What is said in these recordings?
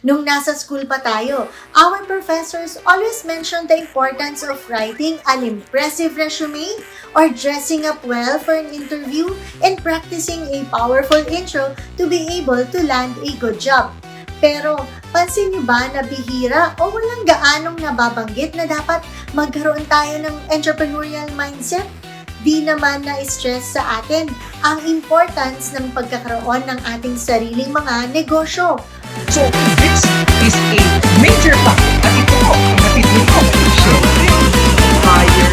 Nung nasa school pa tayo, our professors always mentioned the importance of writing an impressive resume or dressing up well for an interview and practicing a powerful intro to be able to land a good job. Pero, pansin niyo ba na bihira o walang gaanong nababanggit na dapat magkaroon tayo ng entrepreneurial mindset? Di naman na-stress sa atin ang importance ng pagkakaroon ng ating sariling mga negosyo. So, this is a major factor at ito ang natitulog ko higher.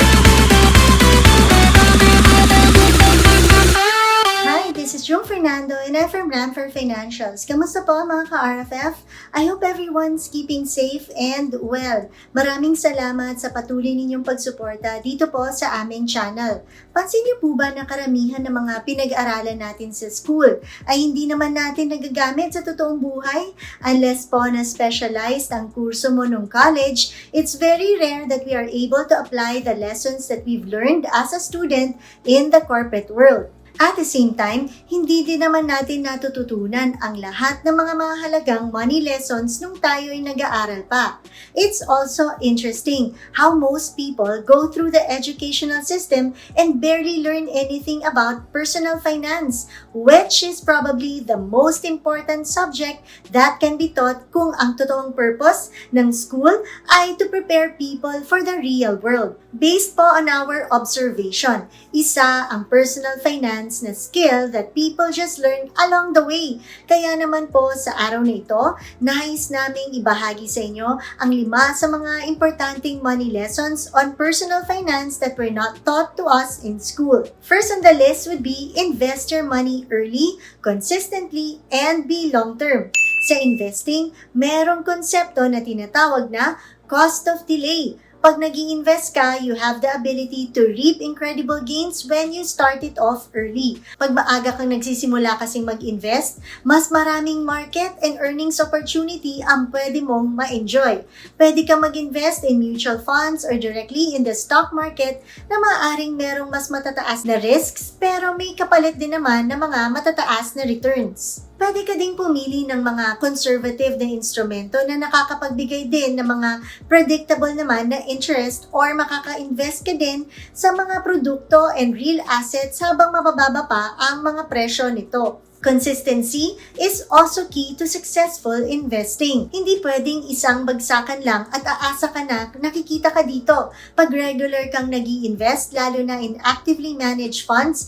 Hi, this is Jung Fernando and I'm from Brand for Financials. Kamusta po mga ka-RFF? I hope everyone's keeping safe and well. Maraming salamat sa patuloy ninyong pagsuporta dito po sa aming channel. Pansin niyo po ba na karamihan ng mga pinag-aralan natin sa school ay hindi naman natin nagagamit sa totoong buhay? Unless po na specialized ang kurso mo nung college, it's very rare that we are able to apply the lessons that we've learned as a student in the corporate world. At the same time, hindi din naman natin natututunan ang lahat ng mga mahalagang money lessons nung tayo ay nag-aaral pa. It's also interesting how most people go through the educational system and barely learn anything about personal finance, which is probably the most important subject that can be taught kung ang totoong purpose ng school ay to prepare people for the real world. Based po on our observation, isa ang personal finance na skill that people just learn along the way. Kaya naman po sa araw na ito, nais naming ibahagi sa inyo ang 5 sa mga importanteng money lessons on personal finance that were not taught to us in school. First on the list would be invest your money early, consistently, and be long-term. Sa investing, merong konsepto na tinatawag na cost of delay. Pag nag-i-invest ka, you have the ability to reap incredible gains when you start it off early. Pag maaga kang nagsisimula kasing mag-invest, mas maraming market and earnings opportunity ang pwede mong ma-enjoy. Pwede kang mag-invest in mutual funds or directly in the stock market na maaaring merong mas matataas na risks pero may kapalit din naman na mga matataas na returns. Pwede ka ding pumili ng mga conservative na instrumento na nakakapagbigay din ng mga predictable naman na interest or makaka-invest ka din sa mga produkto and real assets habang mabababa pa ang mga presyo nito. Consistency is also key to successful investing. Hindi pwedeng isang bagsakan lang at aasa ka na nakikita ka dito. Pag regular kang nag-i-invest, lalo na in actively managed funds,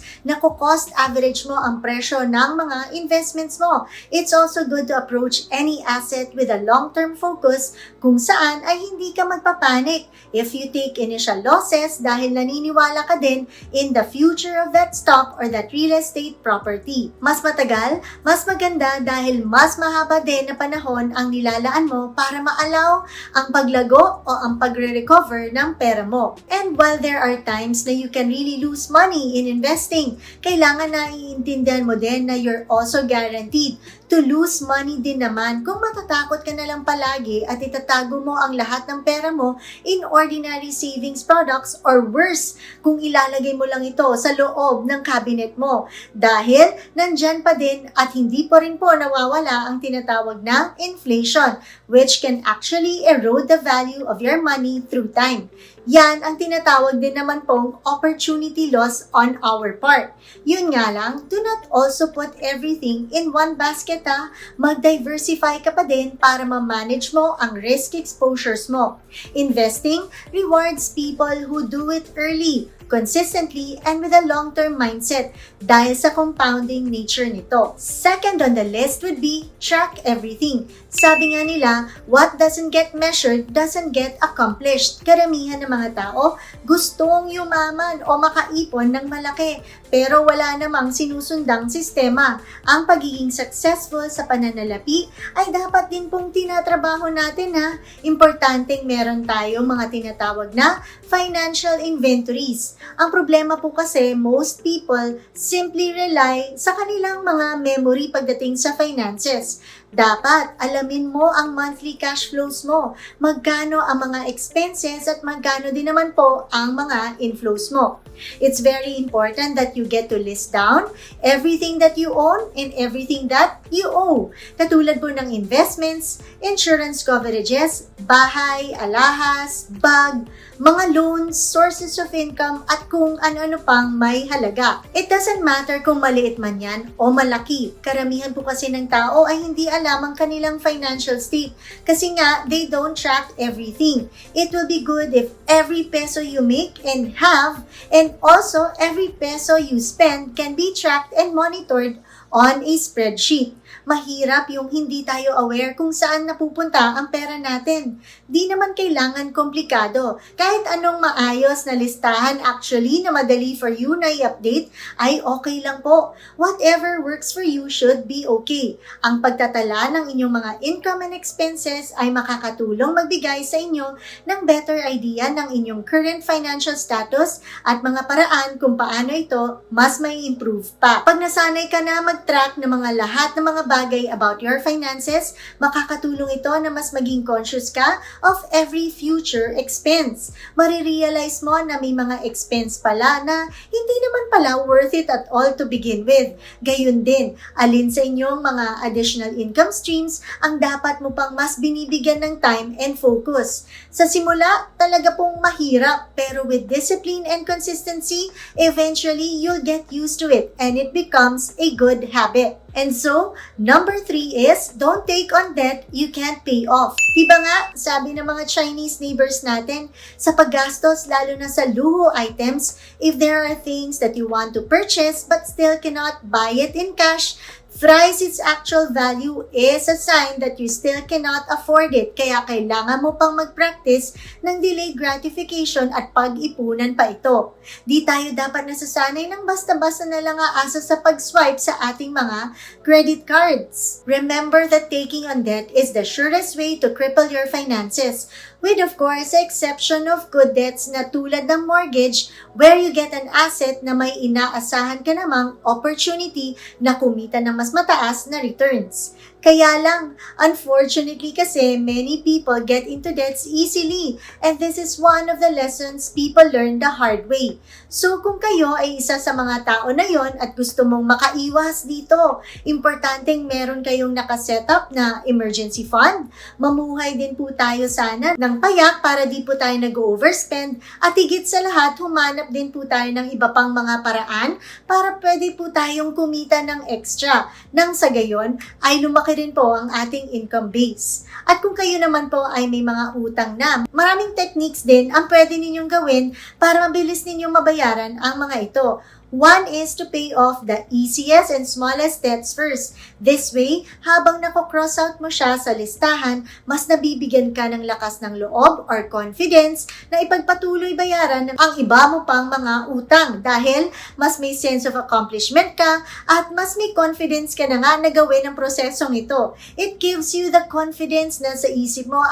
cost average mo ang presyo ng mga investments mo. It's also good to approach any asset with a long-term focus kung saan ay hindi ka magpapanik if you take initial losses dahil naniniwala ka din in the future of that stock or that real estate property. Mas matagal, mas maganda dahil mas mahaba din na panahon ang nilalaan mo para maalaw ang paglago o ang pagre-recover ng pera mo. And while there are times na you can really lose money in investing, kailangan na iintindihan mo din na you're also guaranteed to lose money din naman kung matatakot ka na lang palagi at itatago mo ang lahat ng pera mo in ordinary savings products or worse, kung ilalagay mo lang ito sa loob ng cabinet mo dahil nandyan pa din at hindi pa rin po nawawala ang tinatawag na inflation, which can actually erode the value of your money through time. Yan ang tinatawag din naman pong opportunity loss on our part. Yun nga lang, do not also put everything in one basket ha. Mag-diversify ka pa din para ma-manage mo ang risk exposures mo. Investing rewards people who do it early, consistently, and with a long-term mindset dahil sa compounding nature nito. Second on the list would be track everything. Sabi nga nila, what doesn't get measured doesn't get accomplished. Karamihan ng mga tao gustong yumaman o makaipon ng malaki pero wala namang sinusundang sistema. Ang pagiging successful sa pananalapi ay dapat din pong tinatrabaho natin ha. Importanteng meron tayong mga tinatawag na financial inventories. Ang problema po kasi most people simply rely sa kanilang mga memory pagdating sa finances. Dapat alamin mo ang monthly cash flows mo, magkano ang mga expenses at magkano din naman po ang mga inflows mo. It's very important that you get to list down everything that you own and everything that you owe. Katulad po ng investments, insurance coverages, bahay, alahas, bag, mga loans, sources of income, at kung ano-ano pang may halaga. It doesn't matter kung maliit man yan o malaki. Karamihan po kasi ng tao ay hindi alam ang kanilang financial state kasi nga they don't track everything. It will be good if every peso you make and have and also every peso you spend can be tracked and monitored on a spreadsheet. Mahirap yung hindi tayo aware kung saan napupunta ang pera natin. Di naman kailangan komplikado. Kahit anong maayos na listahan actually na madali for you na i-update ay okay lang po. Whatever works for you should be okay. Ang pagtatala ng inyong mga income and expenses ay makakatulong magbigay sa inyo ng better idea ng inyong current financial status at mga paraan kung paano ito mas may improve pa. Pag nasanay ka na mag-track ng mga lahat ng mga bagay about your finances, makakatulong ito na mas maging conscious ka of every future expense. Marirealize mo na may mga expense pala na hindi naman pala worth it at all to begin with. Gayun din, alin sa inyong mga additional income streams ang dapat mo pang mas binibigyan ng time and focus. Sa simula, talaga pong mahirap, pero with discipline and consistency, eventually you'll get used to it and it becomes a good habit. And so, number 3 is, don't take on debt you can't pay off. Diba nga, sabi ng mga Chinese neighbors natin, sa paggastos lalo na sa luho items, if there are things that you want to purchase but still cannot buy it in cash, thrice its actual value is a sign that you still cannot afford it. Kaya kailangan mo pang mag-practice ng delayed gratification at pag-ipunan pa ito. Di tayo dapat nasasanay ng basta-basta na lang aasa sa pag-swipe sa ating mga credit cards. Remember that taking on debt is the surest way to cripple your finances. With of course, the exception of good debts na tulad ng mortgage where you get an asset na may inaasahan ka namang opportunity na kumita ng mas mataas na returns. Kaya lang, unfortunately kasi, many people get into debts easily and this is one of the lessons people learn the hard way. So kung kayo ay isa sa mga tao na yon at gusto mong makaiwas dito, importanteng meron kayong nakasetup na emergency fund. Mamuhay din po tayo sana ng payak para di po tayo nag-overspend at higit sa lahat, humanap din po tayo ng iba pang mga paraan para pwede po tayong kumita ng extra. Nang sa gayon ay lumaki rin po ang ating income base. At kung kayo naman po ay may mga utang na, maraming techniques din ang pwede ninyong gawin para mabilis ninyong mabayaran ang mga ito. One is to pay off the easiest and smallest debts first. This way, habang nako-cross out mo siya sa listahan, mas nabibigyan ka ng lakas ng loob or confidence na ipagpatuloy bayaran ang iba mo pang mga utang dahil mas may sense of accomplishment ka at mas may confidence ka na nga na gawin ang prosesong ito. It gives you the confidence na sa isip mo,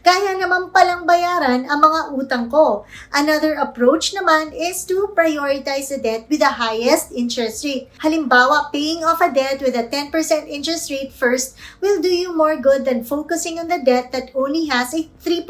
kaya naman palang bayaran ang mga utang ko. Another approach naman is to prioritize the debt with the highest interest rate. Halimbawa, paying off a debt with a 10% interest rate first will do you more good than focusing on the debt that only has a 3%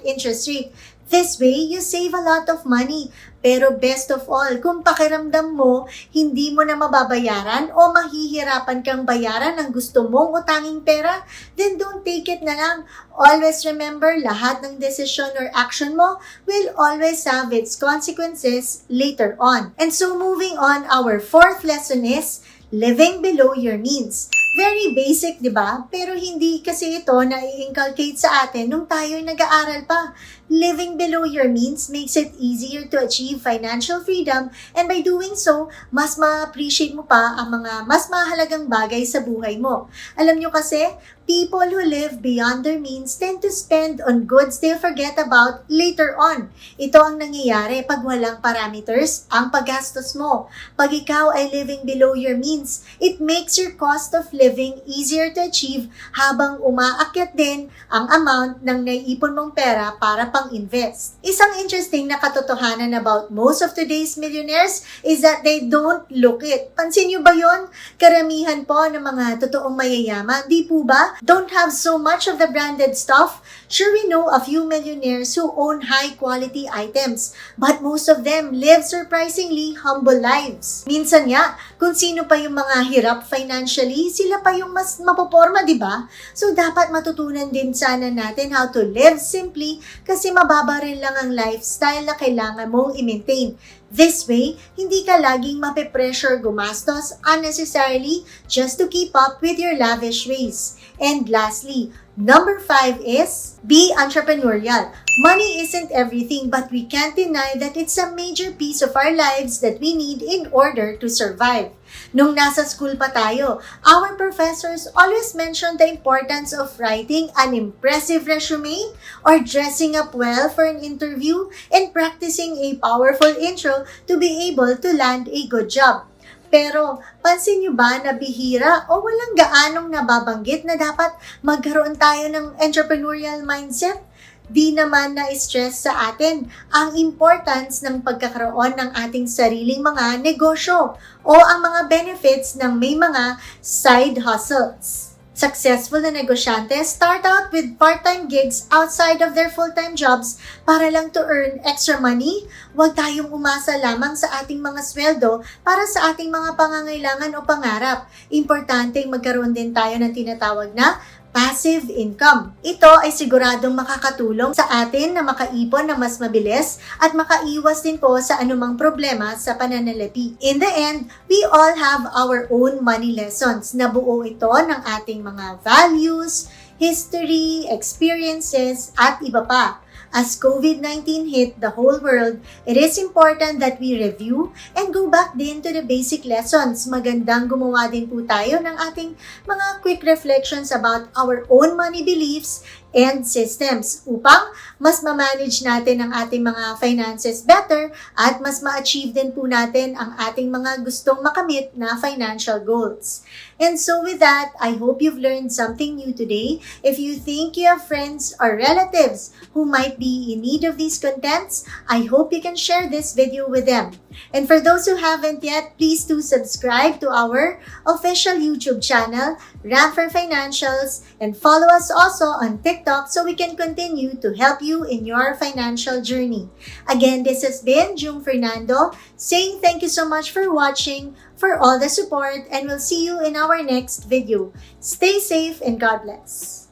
interest rate. This way, you save a lot of money. Pero best of all, kung pakiramdam mo, hindi mo na mababayaran o mahihirapan kang bayaran ang gusto mong utanging pera, then don't take it na lang. Always remember, lahat ng decision or action mo will always have its consequences later on. And so moving on, our fourth lesson is living below your means. Very basic, di ba? Pero hindi kasi ito na-i-inculcate sa atin nung tayo'y nag-aaral pa. Living below your means makes it easier to achieve financial freedom and by doing so, mas ma-appreciate mo pa ang mga mas mahalagang bagay sa buhay mo. Alam nyo kasi, people who live beyond their means tend to spend on goods they'll forget about later on. Ito ang nangyayari pag walang parameters ang paggastos mo. Pag ikaw ay living below your means, it makes your cost of living easier to achieve habang umaakyat din ang amount ng naiipon mong pera para pang invest. Isang interesting na katotohanan about most of today's millionaires is that they don't look it. Pansin niyo ba yon? Karamihan po ng mga totoong mayayaman, di po ba? Don't have so much of the branded stuff. Sure, we know a few millionaires who own high-quality items, but most of them live surprisingly humble lives. Minsan nga, kung sino pa yung mga hirap financially, sila pa yung mas mapoporma, di ba? So, dapat matutunan din sana natin how to live simply kasi mababa rin lang ang lifestyle na kailangan mong i-maintain. This way, hindi ka laging mape-pressure gumastos unnecessarily just to keep up with your lavish ways. And lastly, number 5 is be entrepreneurial. Money isn't everything, but we can't deny that it's a major piece of our lives that we need in order to survive. Nung nasa school pa tayo, our professors always mentioned the importance of writing an impressive resume or dressing up well for an interview and practicing a powerful intro to be able to land a good job. Pero, pansin nyo ba na bihira o walang gaanong nababanggit na dapat magkaroon tayo ng entrepreneurial mindset? Di naman na-stress sa atin ang importance ng pagkakaroon ng ating sariling mga negosyo o ang mga benefits ng may mga side hustles. Successful na negosyante start out with part-time gigs outside of their full-time jobs para lang to earn extra money. Huwag tayong umasa lamang sa ating mga sweldo para sa ating mga pangangailangan o pangarap. Importanteng magkaroon din tayo ng tinatawag na passive income. Ito ay siguradong makakatulong sa atin na makaipon na mas mabilis at makaiwas din po sa anumang problema sa pananalapi. In the end, we all have our own money lessons na buo ito ng ating mga values, history, experiences, at iba pa. As COVID-19 hit the whole world, it is important that we review and go back din to the basic lessons. Magandang gumawa din po tayo ng ating mga quick reflections about our own money beliefs and systems upang mas ma-manage natin ang ating mga finances better at mas ma-achieve din po natin ang ating mga gustong makamit na financial goals. And so with that, I hope you've learned something new today. If you think you have friends or relatives who might be in need of these contents, I hope you can share this video with them. And for those who haven't yet, please do subscribe to our official YouTube channel, Ram for Financials, and follow us also on TikTok so we can continue to help you in your financial journey. Again, this has been Jung Fernando saying thank you so much for watching, for all the support, and we'll see you in our next video. Stay safe and God bless.